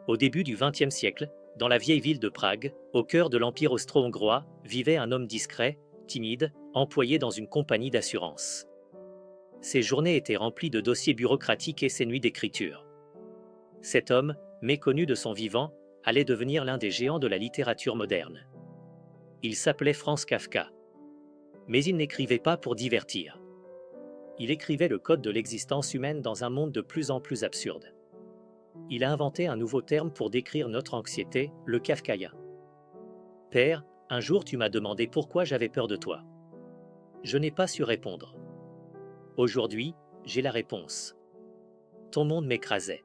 Au début du XXe siècle, dans la vieille ville de Prague, au cœur de l'Empire austro-hongrois, vivait un homme discret, timide, employé dans une compagnie d'assurance. Ses journées étaient remplies de dossiers bureaucratiques et ses nuits d'écriture. Cet homme, méconnu de son vivant, allait devenir l'un des géants de la littérature moderne. Il s'appelait Franz Kafka. Mais il n'écrivait pas pour divertir. Il écrivait le code de l'existence humaine dans un monde de plus en plus absurde. Il a inventé un nouveau terme pour décrire notre anxiété, le kafkaïen. Père, un jour tu m'as demandé pourquoi j'avais peur de toi. Je n'ai pas su répondre. Aujourd'hui, j'ai la réponse. Ton monde m'écrasait.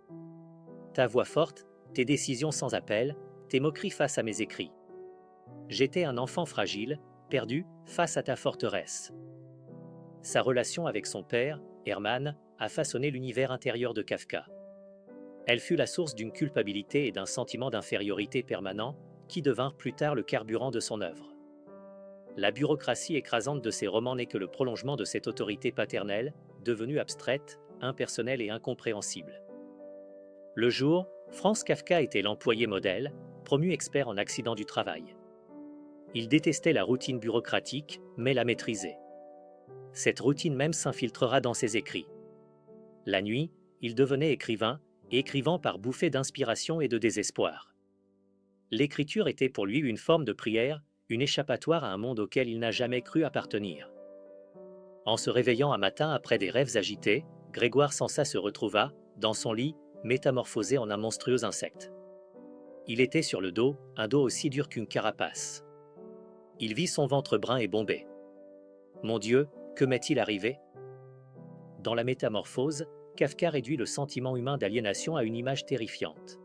Ta voix forte, tes décisions sans appel, tes moqueries face à mes écrits. J'étais un enfant fragile, perdu, face à ta forteresse. Sa relation avec son père, Hermann, a façonné l'univers intérieur de Kafka. Elle fut la source d'une culpabilité et d'un sentiment d'infériorité permanent qui devinrent plus tard le carburant de son œuvre. La bureaucratie écrasante de ses romans n'est que le prolongement de cette autorité paternelle, devenue abstraite, impersonnelle et incompréhensible. Le jour, Franz Kafka était l'employé modèle, promu expert en accidents du travail. Il détestait la routine bureaucratique, mais la maîtrisait. Cette routine même s'infiltrera dans ses écrits. La nuit, il devenait écrivain, écrivant par bouffées d'inspiration et de désespoir. L'écriture était pour lui une forme de prière, une échappatoire à un monde auquel il n'a jamais cru appartenir. En se réveillant un matin après des rêves agités, Grégoire Samsa se retrouva, dans son lit, métamorphosé en un monstrueux insecte. Il était sur le dos, un dos aussi dur qu'une carapace. Il vit son ventre brun et bombé. Mon Dieu, que m'est-il arrivé? Dans la métamorphose, Kafka réduit le sentiment humain d'aliénation à une image terrifiante.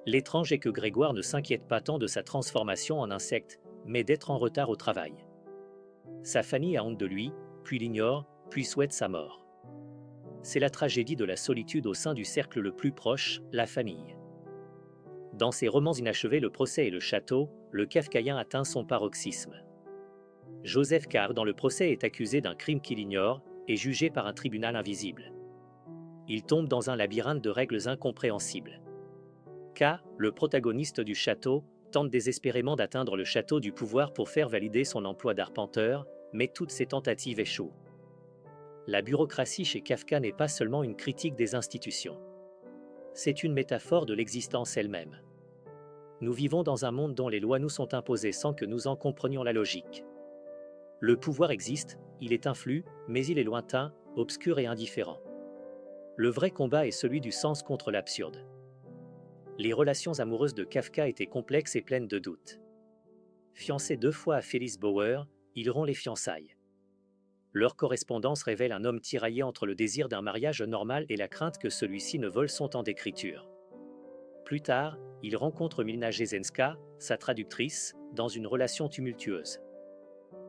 L'étrange est que Grégoire ne s'inquiète pas tant de sa transformation en insecte, mais d'être en retard au travail. Sa famille a honte de lui, puis l'ignore, puis souhaite sa mort. C'est la tragédie de la solitude au sein du cercle le plus proche, la famille. Dans ses romans inachevés Le procès et le château, le kafkaïen atteint son paroxysme. Joseph K. dans le procès est accusé d'un crime qu'il ignore et jugé par un tribunal invisible. Il tombe dans un labyrinthe de règles incompréhensibles. K, le protagoniste du château, tente désespérément d'atteindre le château du pouvoir pour faire valider son emploi d'arpenteur, mais toutes ses tentatives échouent. La bureaucratie chez Kafka n'est pas seulement une critique des institutions. C'est une métaphore de l'existence elle-même. Nous vivons dans un monde dont les lois nous sont imposées sans que nous en comprenions la logique. Le pouvoir existe, il est influx, mais il est lointain, obscur et indifférent. Le vrai combat est celui du sens contre l'absurde. Les relations amoureuses de Kafka étaient complexes et pleines de doutes. Fiancé 2 fois à Felice Bauer, il rompt les fiançailles. Leur correspondance révèle un homme tiraillé entre le désir d'un mariage normal et la crainte que celui-ci ne vole son temps d'écriture. Plus tard, il rencontre Milna Jesenska, sa traductrice, dans une relation tumultueuse.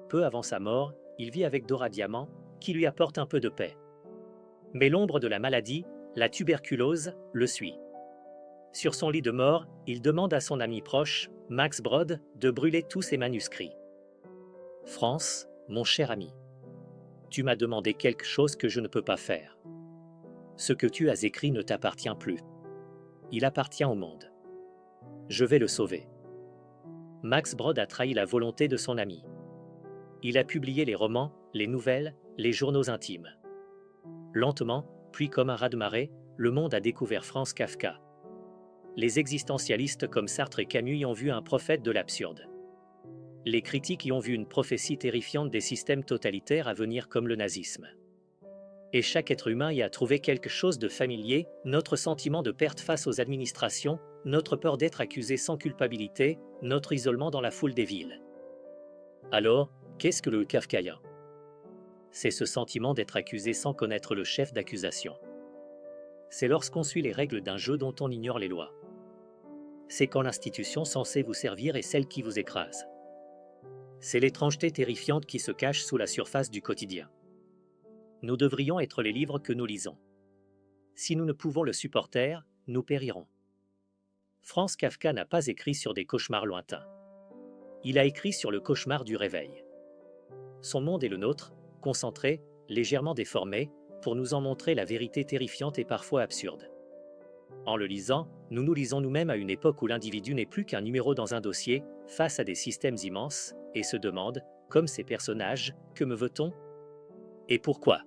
Peu avant sa mort, il vit avec Dora Diamant, qui lui apporte un peu de paix. Mais l'ombre de la maladie, la tuberculose, le suit. Sur son lit de mort, il demande à son ami proche, Max Brod, de brûler tous ses manuscrits. France, mon cher ami, tu m'as demandé quelque chose que je ne peux pas faire. Ce que tu as écrit ne t'appartient plus. Il appartient au monde. Je vais le sauver. Max Brod a trahi la volonté de son ami. Il a publié les romans, les nouvelles, les journaux intimes. Lentement, puis comme un raz-de-marée, le monde a découvert Franz Kafka. Les existentialistes comme Sartre et Camus y ont vu un prophète de l'absurde. Les critiques y ont vu une prophétie terrifiante des systèmes totalitaires à venir comme le nazisme. Et chaque être humain y a trouvé quelque chose de familier, notre sentiment de perte face aux administrations, notre peur d'être accusé sans culpabilité, notre isolement dans la foule des villes. Alors, qu'est-ce que le kafkaïen? C'est ce sentiment d'être accusé sans connaître le chef d'accusation. C'est lorsqu'on suit les règles d'un jeu dont on ignore les lois. C'est quand l'institution censée vous servir est celle qui vous écrase. C'est l'étrangeté terrifiante qui se cache sous la surface du quotidien. Nous devrions être les livres que nous lisons. Si nous ne pouvons le supporter, nous périrons. Franz Kafka n'a pas écrit sur des cauchemars lointains. Il a écrit sur le cauchemar du réveil. Son monde est le nôtre, concentré, légèrement déformé, pour nous en montrer la vérité terrifiante et parfois absurde. En le lisant, nous nous lisons nous-mêmes à une époque où l'individu n'est plus qu'un numéro dans un dossier, face à des systèmes immenses, et se demande, comme ces personnages, que me veut-on? Et pourquoi?